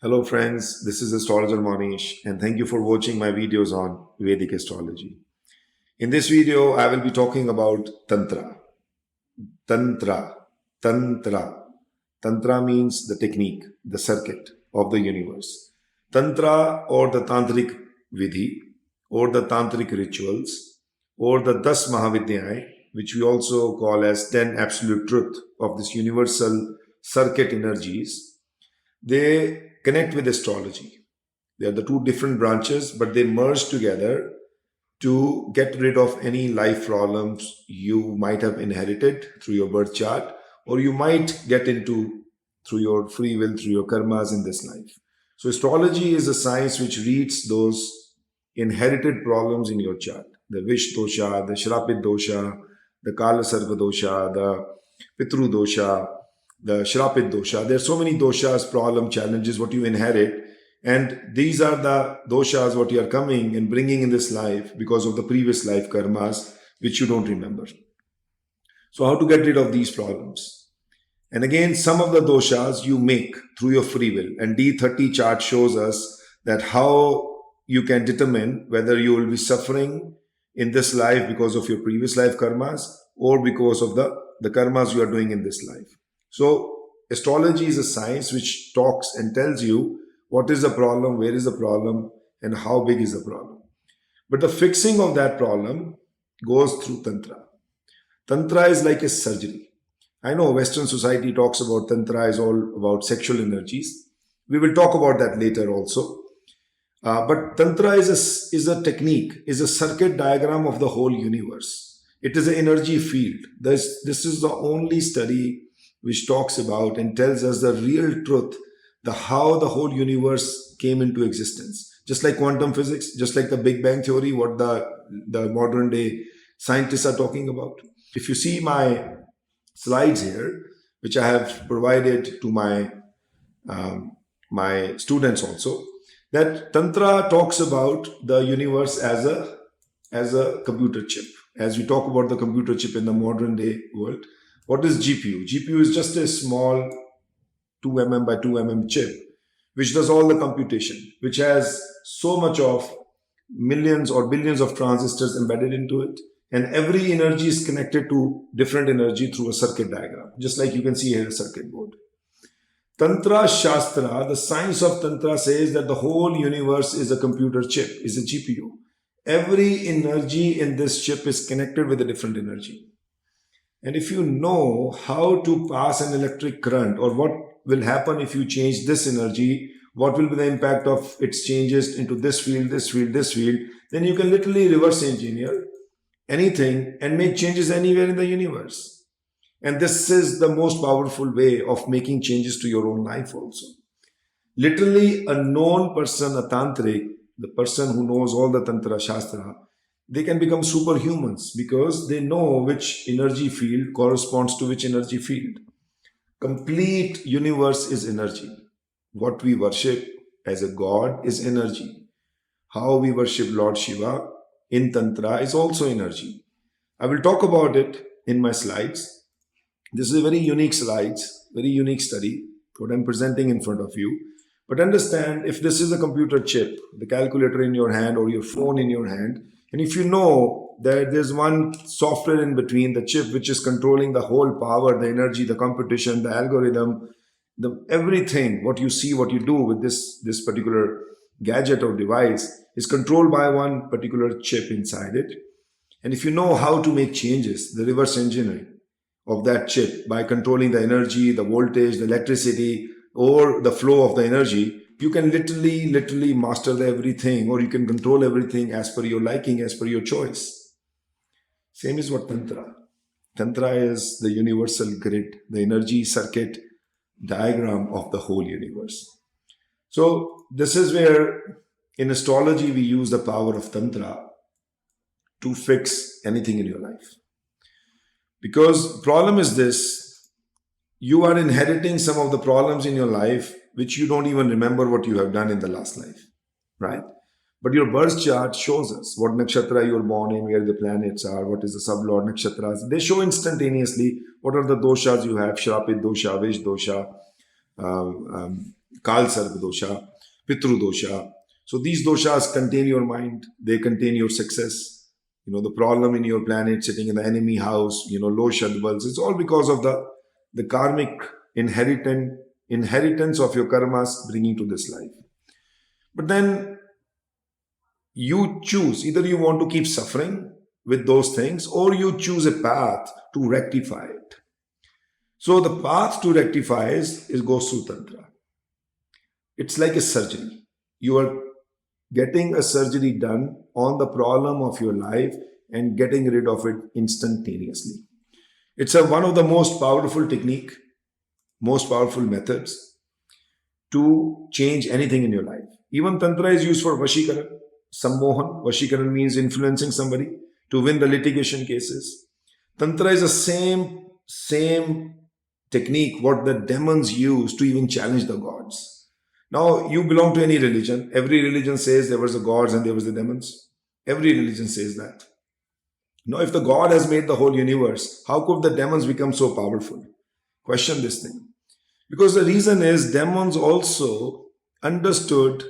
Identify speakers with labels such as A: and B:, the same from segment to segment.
A: Hello friends, this is Astrologer Mohnish and thank you for watching my videos on Vedic Astrology. In this video, I will be talking about Tantra. Tantra. Tantra. Tantra means the technique, the circuit of the universe. Tantra or the Tantric Vidhi or the Tantric rituals or the Das Mahavidyas, which we also call as 10 absolute truth of this universal circuit energies, they connect with astrology. They are the two different branches, but they merge together to get rid of any life problems you might have inherited through your birth chart, or you might get into through your free will, through your karmas in this life. So, astrology is a science which reads those inherited problems in your chart, the Vish dosha, the Shrapit dosha, the Kala Sarva dosha, the Pitru dosha, the Shrapit dosha. There are so many doshas, problem, challenges, what you inherit. And these are the doshas, what you are coming and bringing in this life because of the previous life karmas, which you don't remember. So, how to get rid of these problems? And again, some of the doshas you make through your free will. And D30 chart shows us that how you can determine whether you will be suffering in this life because of your previous life karmas or because of the karmas you are doing in this life. So, astrology is a science which talks and tells you what is the problem, where is the problem, and how big is the problem. But the fixing of that problem goes through Tantra. Tantra is like a surgery. I know Western society talks about Tantra is all about sexual energies. We will talk about that later also. But Tantra is a technique, is a circuit diagram of the whole universe. It is an energy field. This is the only study which talks about and tells us the real truth, the how the whole universe came into existence. Just like quantum physics, just like the Big Bang theory, what the modern day scientists are talking about. If you see my slides here, which I have provided to my students also, that Tantra talks about the universe as a computer chip. As we talk about the computer chip in the modern day world, what is GPU? GPU is just a small 2 by 2 chip, which does all the computation, which has so much of millions or billions of transistors embedded into it. And every energy is connected to different energy through a circuit diagram, just like you can see here a circuit board. Tantra Shastra, the science of Tantra says that the whole universe is a computer chip, is a GPU. Every energy in this chip is connected with a different energy. And if you know how to pass an electric current or what will happen if you change this energy, what will be the impact of its changes into this field, this field, this field, then you can literally reverse engineer anything and make changes anywhere in the universe. And this is the most powerful way of making changes to your own life also. Literally, a known person, a tantric, the person who knows all the Tantra Shastra, they can become superhumans because they know which energy field corresponds to which energy field. Complete universe is energy. What we worship as a god is energy. How we worship Lord Shiva in Tantra is also energy. I will talk about it in my slides. This is a very unique slides, very unique study, what I'm presenting in front of you. But understand, if this is a computer chip, the calculator in your hand or your phone in your hand, and if you know that there's one software in between the chip which is controlling the whole power, the energy, the computation, the algorithm, the everything, what you see, what you do with this particular gadget or device is controlled by one particular chip inside it. And if you know how to make changes, the reverse engineering of that chip by controlling the energy, the voltage, the electricity, or the flow of the energy, you can literally master everything, or you can control everything as per your liking, as per your choice. Same is what Tantra. Tantra is the universal grid, the energy circuit diagram of the whole universe. So this is where in astrology we use the power of Tantra to fix anything in your life. Because problem is this, you are inheriting some of the problems in your life which you don't even remember what you have done in the last life, right? But your birth chart shows us what nakshatra you are born in, where the planets are, what is the sublord nakshatras. They show instantaneously what are the doshas you have, shrapit dosha, vish dosha, Kal Sarva dosha, Pitru dosha. So these doshas contain your mind, they contain your success. The problem in your planet sitting in the enemy house, low shadvals, it's all because of the karmic inheritance of your karmas bringing to this life. But then you choose, either you want to keep suffering with those things or you choose a path to rectify it. So the path to rectify is goes through Tantra. It's like a surgery. You are getting a surgery done on the problem of your life and getting rid of it instantaneously. It's one of the most powerful technique, most powerful methods to change anything in your life. Even Tantra is used for Vashikaran, Sammohan. Vashikaran means influencing somebody to win the litigation cases. Tantra is the same technique what the demons use to even challenge the gods. Now, you belong to any religion. Every religion says there was the gods and there was the demons. Every religion says that. Now, if the God has made the whole universe, how could the demons become so powerful? Question this thing. Because the reason is demons also understood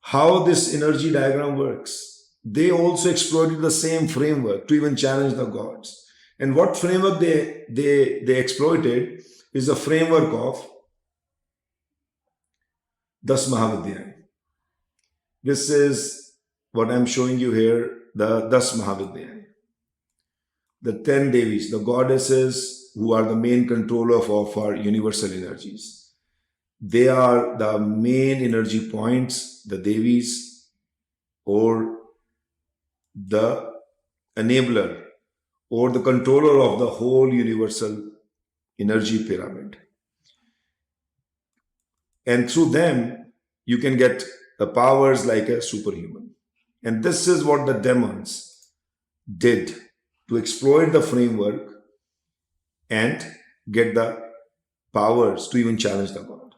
A: how this energy diagram works. They also exploited the same framework to even challenge the gods. And what framework they exploited is the framework of Das Mahavidyas. This is what I'm showing you here, the Das Mahavidyas. The 10 Devis, the goddesses who are the main controller of our universal energies. They are the main energy points, the Devis, or the enabler, or the controller of the whole universal energy pyramid. And through them, you can get the powers like a superhuman. And this is what the demons did to exploit the framework and get the powers to even challenge the God.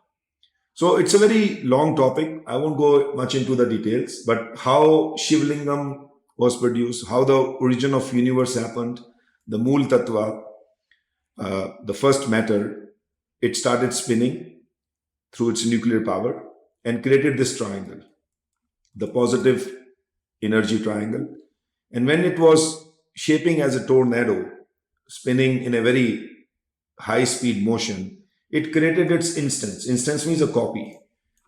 A: So it's a very long topic. I won't go much into the details, but how shivalingam was produced, how the origin of universe happened, the Mool Tattva, the first matter, it started spinning through its nuclear power and created this triangle, the positive energy triangle. And when it was shaping as a tornado, spinning in a very high speed motion, it created its instance. Instance means a copy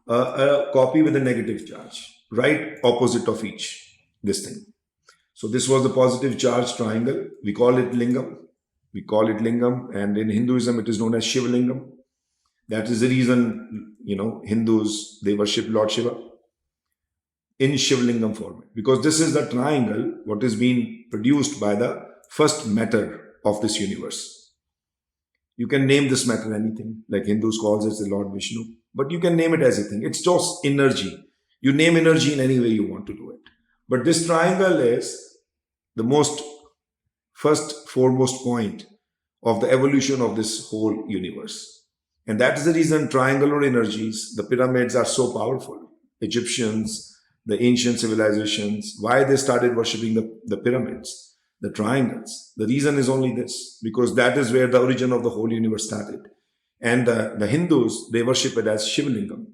A: with a negative charge, right opposite of each, this thing. So this was the positive charge triangle. We call it lingam. And in Hinduism, it is known as shivalingam. That is the reason, Hindus, they worship Lord Shiva in shivalingam format. Because this is the triangle, what is being produced by the first matter of this universe. You can name this matter anything, like Hindus calls it the Lord Vishnu. But you can name it as anything. It's just energy. You name energy in any way you want to do it. But this triangle is the foremost point of the evolution of this whole universe. And that is the reason triangular energies, the pyramids are so powerful. Egyptians, the ancient civilizations, why they started worshipping the pyramids, the triangles. The reason is only this, because that is where the origin of the whole universe started. And the Hindus, they worship it as shivalingam.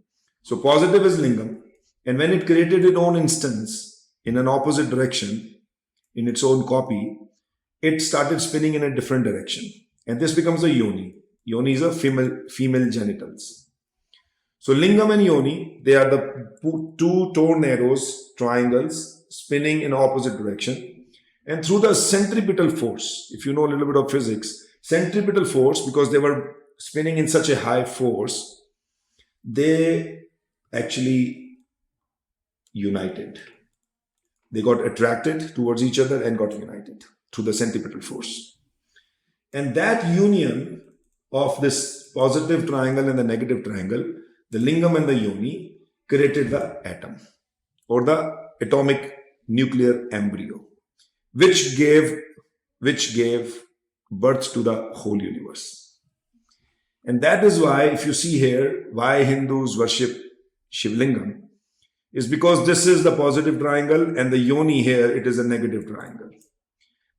A: So positive is lingam. And when it created its own instance in an opposite direction, in its own copy, it started spinning in a different direction. And this becomes a yoni. Yoni is a female genitals. So lingam and yoni, they are the two tornadoes, triangles, spinning in opposite direction. And through the centripetal force, if you know a little bit of physics, centripetal force, because they were spinning in such a high force, they actually united. They got attracted towards each other and got united through the centripetal force. And that union of this positive triangle and the negative triangle, the lingam and the yoni, created the atom or the atomic nuclear embryo, which gave birth to the whole universe. And that is why, if you see here, why Hindus worship Shivlingam, is because this is the positive triangle and the yoni here, it is a negative triangle.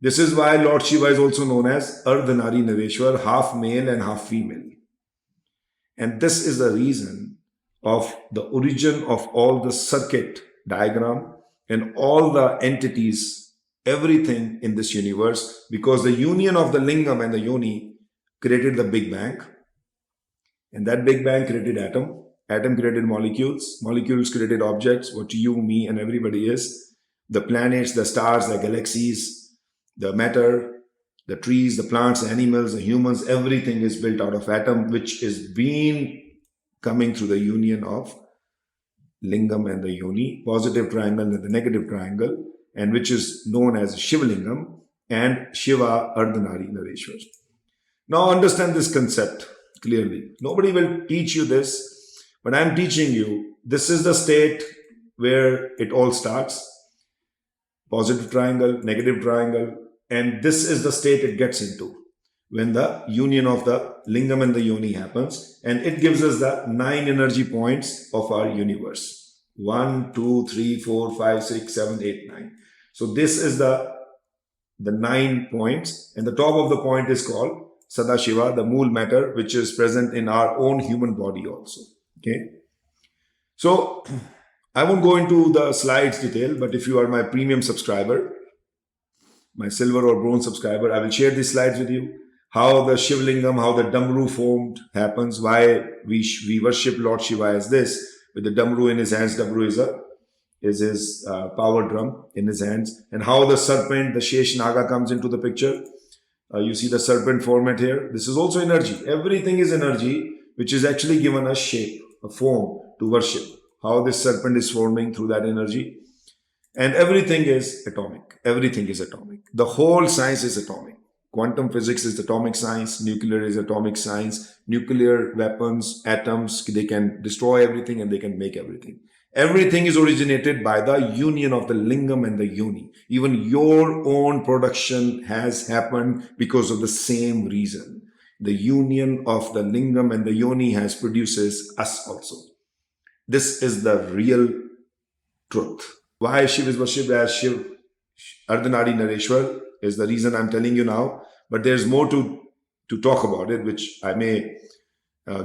A: This is why Lord Shiva is also known as Ardhanari Nareshwar, half male and half female. And this is the reason of the origin of all the circuit diagram and all the entities, everything in this universe, because the union of the lingam and the yoni created the Big Bang. And that Big Bang created atom. Atom created molecules. Molecules created objects, what you, me, and everybody is. The planets, the stars, the galaxies, the matter, the trees, the plants, the animals, the humans, everything is built out of atom, which is being coming through the union of lingam and the yoni, positive triangle and the negative triangle, and which is known as shivalingam and Shiva Ardhanari Nareshwar. Now understand this concept clearly. Nobody will teach you this, but I'm teaching you. This is the state where it all starts. Positive triangle, negative triangle, and this is the state it gets into when the union of the lingam and the yoni happens, and it gives us the 9 energy points of our universe. 1, 2, 3, 4, 5, 6, 7, 8, 9. So this is the 9 points, and the top of the point is called Sadashiva, the mool matter, which is present in our own human body also. Okay. So I won't go into the slides detail, but if you are my premium subscriber, my silver or bronze subscriber, I will share these slides with you. How the Shivlingam, how the Damru formed happens, why we worship Lord Shiva as this, with the Damru in his hands. Damru is his power drum in his hands, and how the serpent, the Shesh Naga, comes into the picture. You see the serpent format here. This is also energy. Everything is energy, which is actually given a shape, a form to worship. How this serpent is forming through that energy. And everything is atomic. Everything is atomic. The whole science is atomic. Quantum physics is atomic science. Nuclear is atomic science. Nuclear weapons, atoms, they can destroy everything and they can make everything. Everything is originated by the union of the lingam and the yoni. Even your own production has happened because of the same reason. The union of the lingam and the yoni produces us also. This is the real truth. Why Shiv is worshipped as Shiv Ardhanari Nareshwar is the reason I'm telling you now. But there's more to talk about it, which I may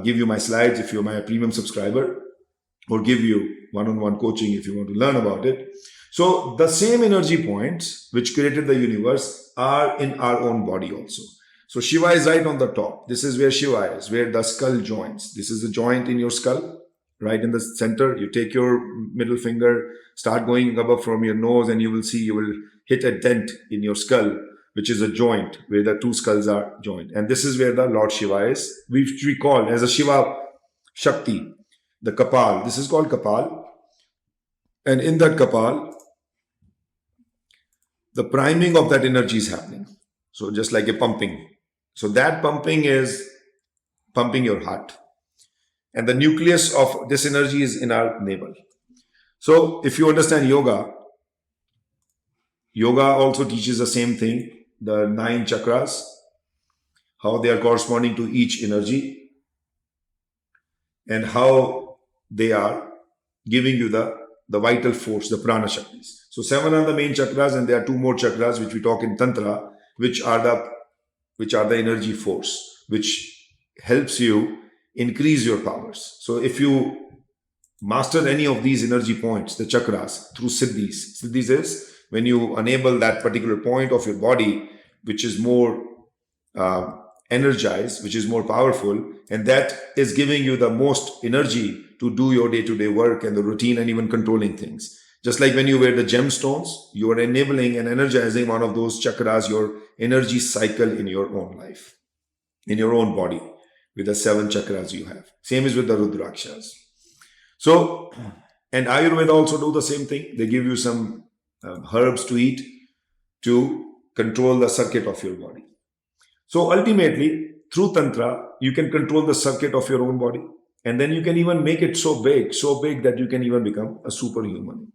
A: give you my slides if you're my premium subscriber, or give you one-on-one coaching if you want to learn about it. So the same energy points which created the universe are in our own body also. So Shiva is right on the top. This is where Shiva is, where the skull joins. This is the joint in your skull, right in the center. You take your middle finger, start going above from your nose, and you will see you will hit a dent in your skull, which is a joint where the two skulls are joined. And this is where the Lord Shiva is, which we call as a Shiva Shakti, the Kapal. This is called Kapal. And in that Kapal, the priming of that energy is happening. So just like a pumping. So that pumping is pumping your heart. And the nucleus of this energy is in our navel. So if you understand yoga, yoga also teaches the same thing, the 9 chakras, how they are corresponding to each energy, and how they are giving you the vital force, the prana shaktis. So 7 are the main chakras, and there are 2 more chakras which we talk in Tantra, which are the energy force, which helps you increase your powers. So if you master any of these energy points, the chakras, through siddhis. Siddhis is when you enable that particular point of your body, which is more energized, which is more powerful, and that is giving you the most energy to do your day-to-day work and the routine and even controlling things. Just like when you wear the gemstones, you are enabling and energizing one of those chakras, your energy cycle in your own life, in your own body, with the 7 chakras you have. Same is with the Rudrakshas. So, and Ayurveda also do the same thing. They give you some herbs to eat to control the circuit of your body. So ultimately, through Tantra, you can control the circuit of your own body. And then you can even make it so big that you can even become a superhuman.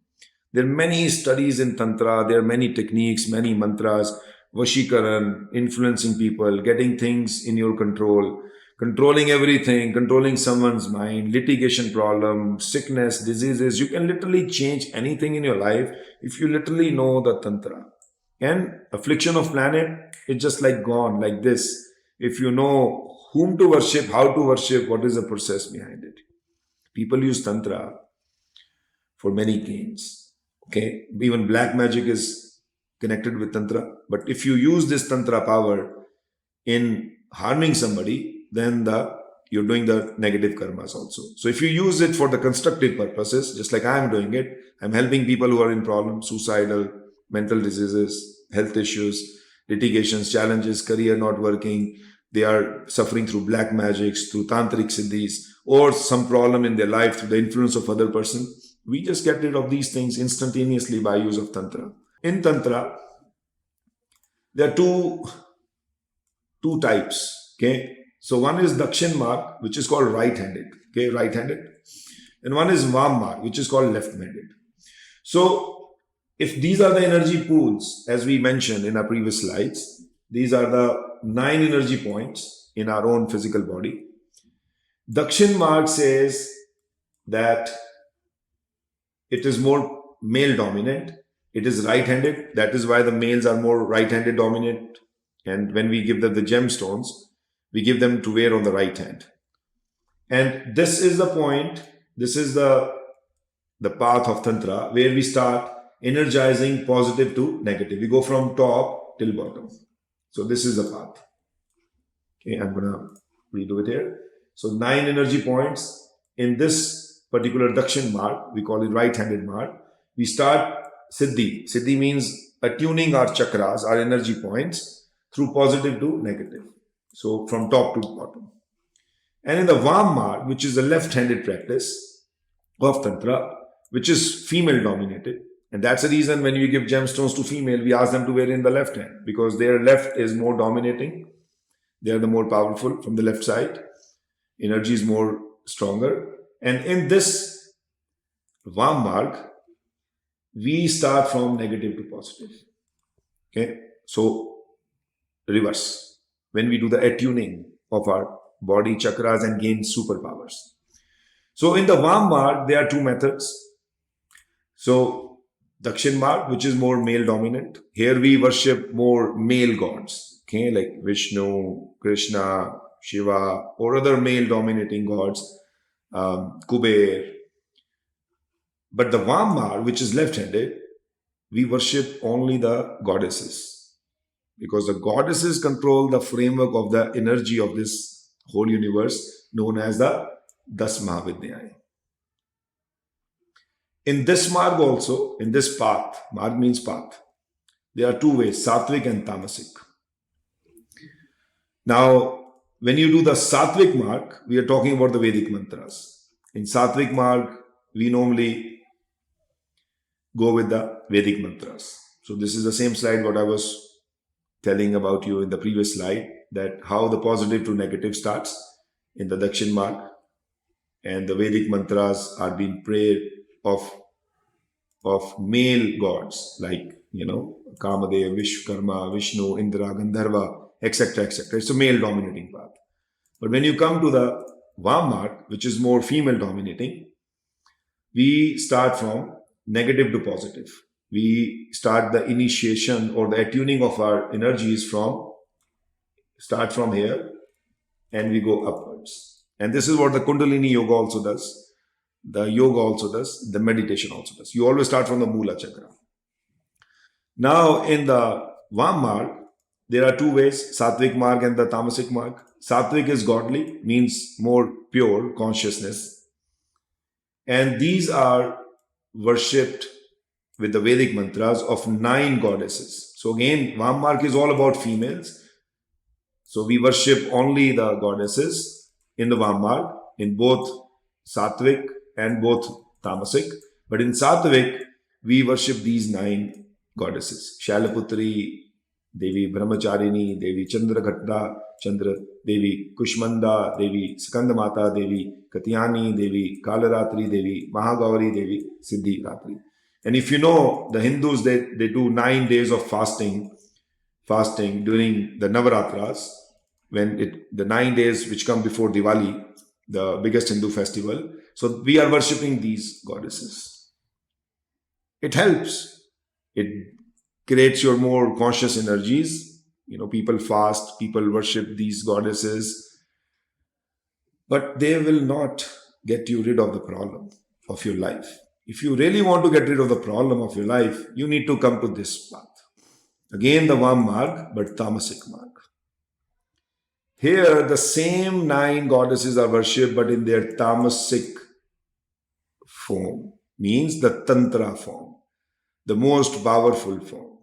A: There are many studies in Tantra. There are many techniques, many mantras, Vashikaran, influencing people, getting things in your control, controlling everything, controlling someone's mind, litigation problem, sickness, diseases. You can literally change anything in your life if you literally know the Tantra. And affliction of planet is just like gone, like this. If you know whom to worship, how to worship, what is the process behind it. People use Tantra for many gains. Okay, even black magic is connected with Tantra. But if you use this Tantra power in harming somebody, then you're doing the negative karmas also. So if you use it for the constructive purposes, just like I'm doing it, I'm helping people who are in problems, suicidal, mental diseases, health issues, litigations, challenges, career not working. They are suffering through black magics, through tantric siddhis, or some problem in their life through the influence of other person. We just get rid of these things instantaneously by use of Tantra. In Tantra, there are two types. Okay, so one is Dakshin Marg, which is called right-handed. Okay, right-handed, and one is Vam Marg, which is called left-handed. So if these are the energy pools, as we mentioned in our previous slides, these are the 9 energy points in our own physical body. Dakshin Marg says that it is more male dominant. It is right-handed. That is why the males are more right-handed dominant. And when we give them the gemstones, we give them to wear on the right hand. And this is the point, this is the path of Tantra, where we start energizing positive to negative. We go from top till bottom. So this is the path. Okay, I'm going to redo it here. So 9 energy points in this particular Dakshin Marg, we call it right-handed Marg. We start Siddhi. Siddhi means attuning our chakras, our energy points, through positive to negative. So from top to bottom. And in the Vam Marg, which is the left-handed practice of Tantra, which is female dominated. And that's the reason when we give gemstones to female, we ask them to wear in the left hand, because their left is more dominating. They are the more powerful from the left side. Energy is more stronger. And in this Vam Marg, we start from negative to positive. Okay, so reverse. When we do the attuning of our body chakras and gain superpowers. So in the Vam Marg, there are 2 methods. So Dakshin Marg, which is more male dominant. Here we worship more male gods. Okay, like Vishnu, Krishna, Shiva, or other male dominating gods, Kuber. But the Vam Marg, which is left-handed, we worship only the goddesses, because the goddesses control the framework of the energy of this whole universe, known as the 10 Mahavidyas. In this Marg also, in this path, Marg means path, there are 2 ways, Sattvic and Tamasic. Now, when you do the Sattvic Marg, we are talking about the Vedic mantras. In Sattvic Marg, we normally go with the Vedic mantras. So this is the same slide what I was telling about you in the previous slide, that how the positive to negative starts in the Dakshin Marg, and the Vedic mantras are being prayed of male gods like, Kamadev, Vishwakarma, Vishnu, Indra, Gandharva, etc., etc. It's a male dominating path. But when you come to the Vam Marg, which is more female dominating, we start from negative to positive. We start the initiation or the attuning of our energies start from here, and we go upwards. And this is what the Kundalini Yoga also does. The yoga also does. The meditation also does. You always start from the Moola Chakra. Now, in the Vam Marg, there are 2 ways, Sattvic Marg and the Tamasic Marg. Sattvic is godly, means more pure consciousness. And these are worshipped with the Vedic mantras of 9 goddesses. So again, Vam Marg is all about females. So we worship only the goddesses in the Vam Marg, in both Sattvic and both Tamasic. But in Sattvic, we worship these 9 goddesses. Shailaputri, Devi Brahmacharini, Devi Chandraghata, Chandra, Devi Kushmanda, Devi Skandamata, Devi Katyani, Devi Kalaratri, Devi Mahagauri, Devi Siddhi Ratri. And if you know, the Hindus, they do 9 days of fasting during the Navaratras, when the 9 days which come before Diwali, the biggest Hindu festival. So we are worshipping these goddesses. It helps. It creates your more conscious energies. People fast, people worship these goddesses. but they will not get you rid of the problem of your life. If you really want to get rid of the problem of your life, you need to come to this path. Again, the Vam Marg, but Tamasic Marg. Here, the same 9 goddesses are worshipped, but in their Tamasic form, means the Tantra form, the most powerful form.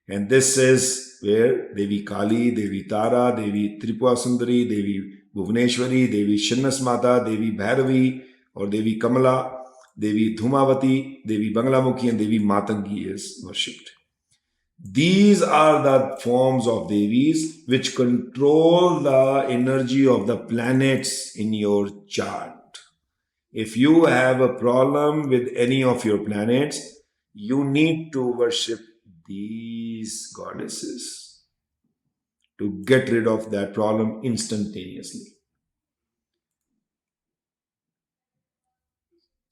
A: And this is where Devi Kali, Devi Tara, Devi Tripura Sundari, Devi Bhuvaneshwari, Devi Shinnasmata, Devi Bhairavi, or Devi Kamala, Devi Dhumavati, Devi Banglamukhi, and Devi Matangi is worshipped. These are the forms of Devis which control the energy of the planets in your chart. If you have a problem with any of your planets, you need to worship these goddesses to get rid of that problem instantaneously.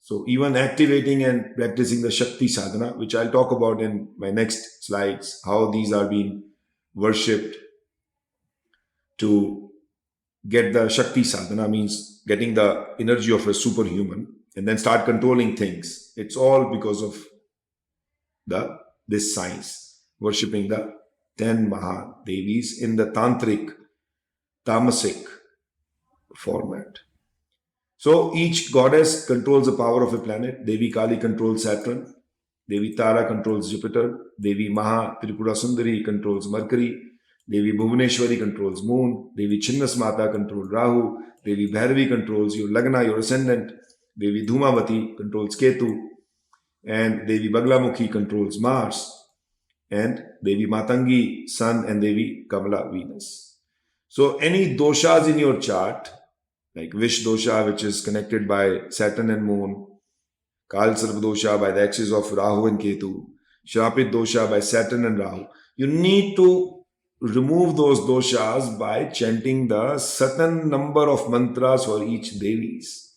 A: So even activating and practicing the Shakti sadhana, which I'll talk about in my next slides, how these are being worshipped to get the Shakti sadhana, means getting the energy of a superhuman and then start controlling things. It's all because of this science, worshipping the 10 Mahadevis in the tantric, tamasic format. So each goddess controls the power of a planet. Devi Kali controls Saturn. Devi Tara controls Jupiter. Devi Maha Tripura Sundari controls Mercury. Devi Bhuvaneshwari controls Moon. Devi Chinnasmata controls Rahu. Devi Bhairavi controls your Lagna, your ascendant. Devi Dhumavati controls Ketu. And Devi Baglamukhi controls Mars. And Devi Matangi, Sun, and Devi Kamala, Venus. So any doshas in your chart, like Vish dosha, which is connected by Saturn and Moon, Kal Sarva dosha by the axis of Rahu and Ketu, Shrapit dosha by Saturn and Rahu, you need to remove those doshas by chanting the certain number of mantras for each Devis.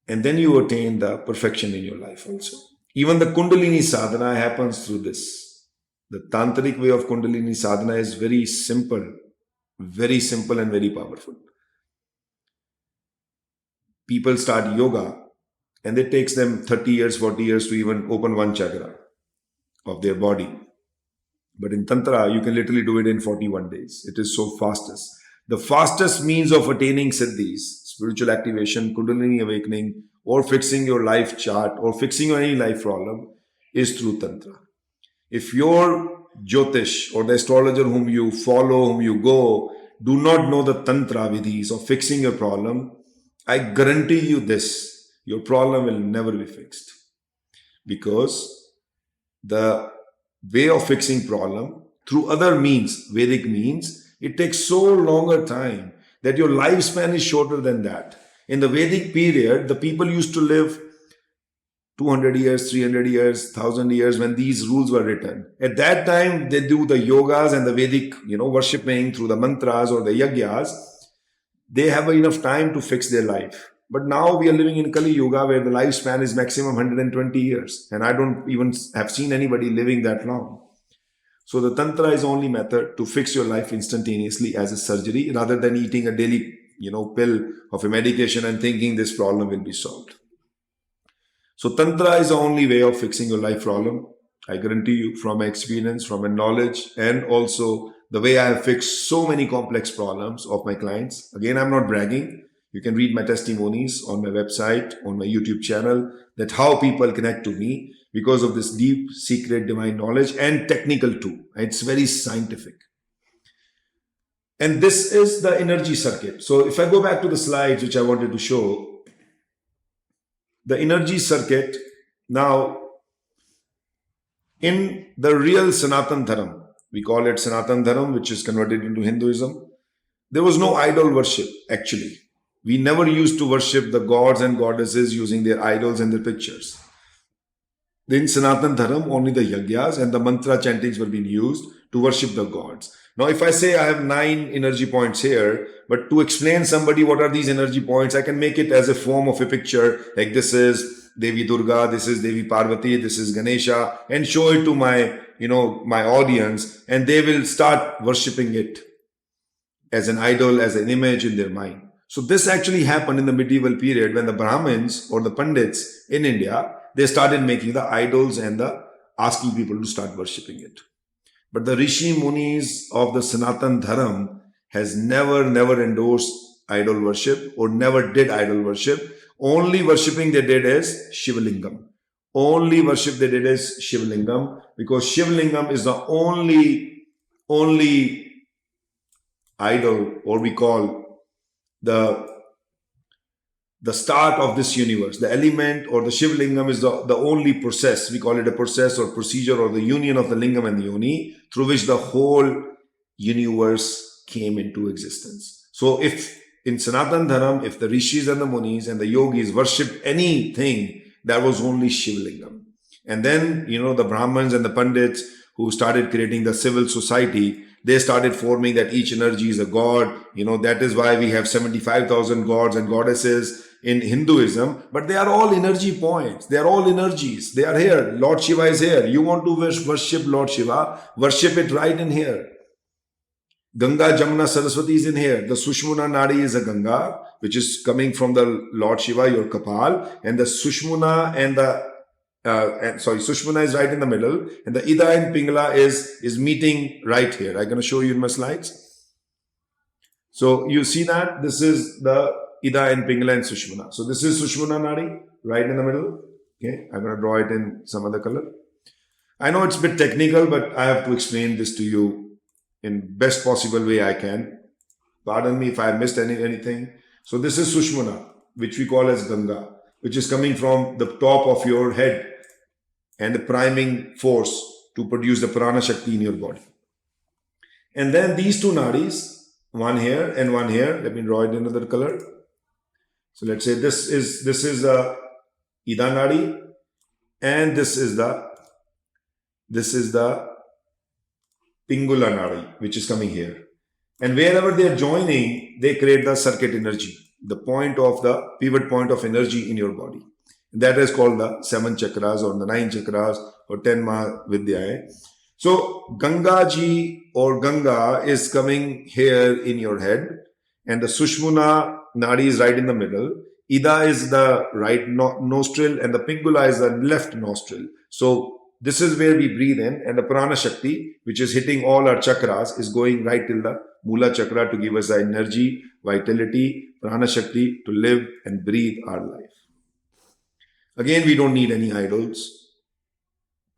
A: And then you attain the perfection in your life also. Even the Kundalini sadhana happens through this. The tantric way of Kundalini sadhana is very simple and very powerful. People start yoga and it takes them 30 years, 40 years to even open one chakra of their body. But in Tantra, you can literally do it in 41 days. It is so fastest. The fastest means of attaining siddhis, spiritual activation, Kundalini awakening, or fixing your life chart, or fixing any life problem, is through Tantra. If your Jyotish or the astrologer whom you follow, whom you go, do not know the Tantra vidhis of fixing your problem, I guarantee you this, your problem will never be fixed. Because the way of fixing problem through other means, Vedic means, it takes so longer time that your lifespan is shorter than that. In the Vedic period, the people used to live 200 years, 300 years, 1000 years when these rules were written. At that time, they do the yogas and the Vedic, worshipping through the mantras or the yagyas. They have enough time to fix their life. But now we are living in Kali Yuga where the lifespan is maximum 120 years. And I don't even have seen anybody living that long. So the Tantra is the only method to fix your life instantaneously as a surgery rather than eating a daily, pill of a medication and thinking this problem will be solved. So Tantra is the only way of fixing your life problem. I guarantee you from my experience, from my knowledge, and also the way I have fixed so many complex problems of my clients. Again, I'm not bragging. You can read my testimonies on my website, on my YouTube channel, that how people connect to me because of this deep, secret, divine knowledge and technical too. It's very scientific. And this is the energy circuit. So if I go back to the slides which I wanted to show, the energy circuit now in the real Sanatan Dharam, we call it Sanatan Dharam, which is converted into Hinduism, there was no idol worship actually. We never used to worship the gods and goddesses using their idols and their pictures. In Sanatan Dharam, only the yagyas and the mantra chantings were being used to worship the gods. Now, if I say I have 9 energy points here, but to explain somebody what are these energy points, I can make it as a form of a picture, like this is Devi Durga, this is Devi Parvati, this is Ganesha, and show it to my, my audience, and they will start worshipping it. as an idol, as an image in their mind. So this actually happened in the medieval period when the Brahmins or the Pandits in India, they started making the idols and asking people to start worshipping it. But the Rishi Munis of the Sanatan Dharam has never endorsed idol worship or never did idol worship. Only worshipping they did is shivalingam. Only worship they did is shivalingam, because shivalingam is the only idol, or we call the start of this universe. The element or the shivalingam is the only process. We call it a process or procedure, or the union of the lingam and the yoni, through which the whole universe came into existence. So if in Sanatan Dharam, if the rishis and the munis and the yogis worshipped anything, that was only shivalingam. And then, the Brahmins and the Pandits who started creating the civil society, they started forming that each energy is a god. That is why we have 75,000 gods and goddesses in Hinduism, but they are all energy points. They are all energies. They are here. Lord Shiva is here. You want to worship Lord Shiva, worship it right in here. Ganga, Jamuna, Saraswati is in here. The Sushmuna Nadi is a Ganga, which is coming from the Lord Shiva, your Kapal, and the Sushmuna and Sushmuna is right in the middle, and the Ida and Pingala is meeting right here. I'm going to show you in my slides. So you see that this is the Ida and Pingala and Sushmuna. So this is Sushmuna Nadi right in the middle. Okay, I'm going to draw it in some other color. I know it's a bit technical, but I have to explain this to you in best possible way I can. Pardon me if I missed anything. So this is Sushmuna, which we call as Ganga, which is coming from the top of your head and the priming force to produce the prana shakti in your body. And then these two nadis, one here and one here. Let me draw it in another color. So let's say this is a Ida nadi, and this is the Pingula nadi, which is coming here. And wherever they are joining, they create the circuit energy, the pivot point of energy in your body. That is called the 7 chakras or the 9 chakras or 10 Mahavidyas. So Ganga ji or Ganga is coming here in your head, and the Sushmuna nadi is right in the middle. Ida is the right nostril and the Pingula is the left nostril. So this is where we breathe in, and the prana shakti, which is hitting all our chakras, is going right till the Mula chakra to give us the energy, vitality, prana shakti to live and breathe our life. Again, we don't need any idols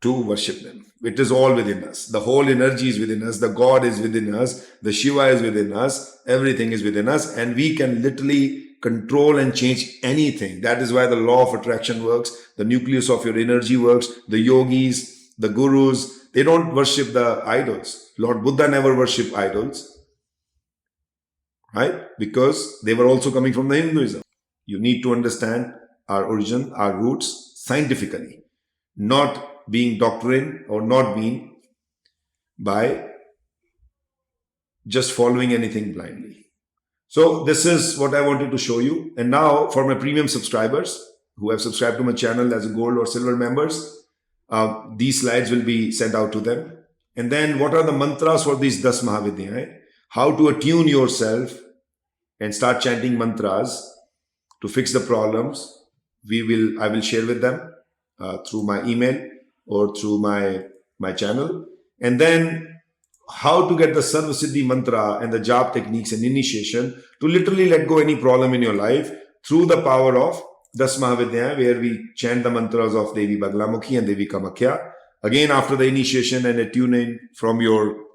A: to worship them. It is all within us. The whole energy is within us. The God is within us. The Shiva is within us. Everything is within us, and we can literally control and change anything. That is why the law of attraction works. The nucleus of your energy works. The yogis, the gurus, they don't worship the idols. Lord Buddha never worshipped idols, right? Because they were also coming from the Hinduism. You need to understand our origin, our roots scientifically, not being doctrine or not being by just following anything blindly. So this is what I wanted to show you. And now for my premium subscribers who have subscribed to my channel as a gold or silver members, these slides will be sent out to them. And then what are the mantras for these 10 Mahavidyas? How to attune yourself and start chanting mantras to fix the problems. I will share with them through my email or through my channel. And then how to get the Sarvasiddhi mantra and the jap techniques and initiation to literally let go any problem in your life through the power of 10 Mahavidyas, where we chant the mantras of Devi Baglamukhi and Devi Kamakhya. Again, after the initiation and attuning from your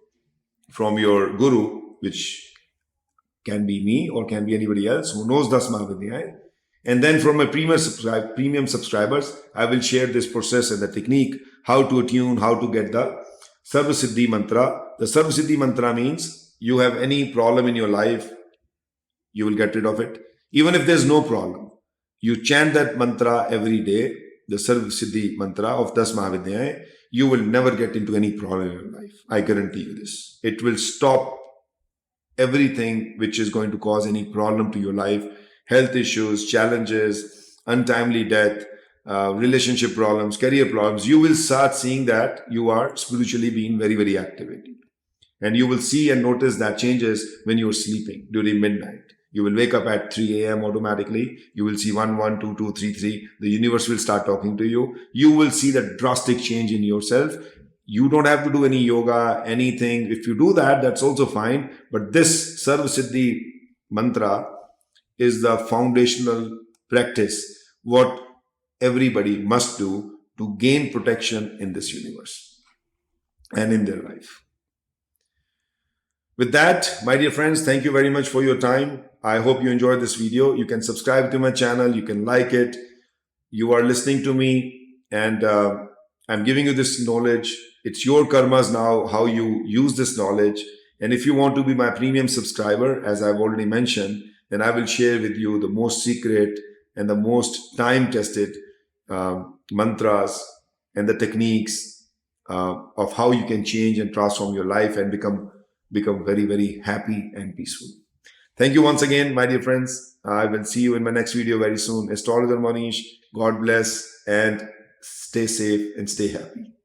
A: guru, which can be me or can be anybody else who knows 10 Mahavidyas. And then from my premium subscribers, I will share this process and the technique, how to attune, how to get the Sarvasiddhi mantra. The Sarvasiddhi mantra means you have any problem in your life, you will get rid of it. Even if there's no problem, you chant that mantra every day, the Sarvasiddhi mantra of 10 Mahavidyas, you will never get into any problem in your life. I guarantee you this. It will stop everything which is going to cause any problem to your life. Health issues, challenges, untimely death, relationship problems, career problems. You will start seeing that you are spiritually being very, very activated. And you will see and notice that changes when you're sleeping during midnight. You will wake up at 3 a.m. automatically. You will see 1, 1, 2, 2, 3, 3. The universe will start talking to you. You will see the drastic change in yourself. You don't have to do any yoga, anything. If you do that, that's also fine. But this Sarva Siddhi mantra is the foundational practice, what everybody must do to gain protection in this universe and in their life. With that, my dear friends, thank you very much for your time. I hope you enjoyed this video. You can subscribe to my channel. You can like it. You are listening to me, and I'm giving you this knowledge. It's your karmas now, how you use this knowledge. And if you want to be my premium subscriber, as I've already mentioned, then I will share with you the most secret and the most time-tested mantras and the techniques of how you can change and transform your life and become very, very happy and peaceful. Thank you once again, my dear friends. I will see you in my next video very soon. Astrologer Mohnish, God bless, and stay safe and stay happy.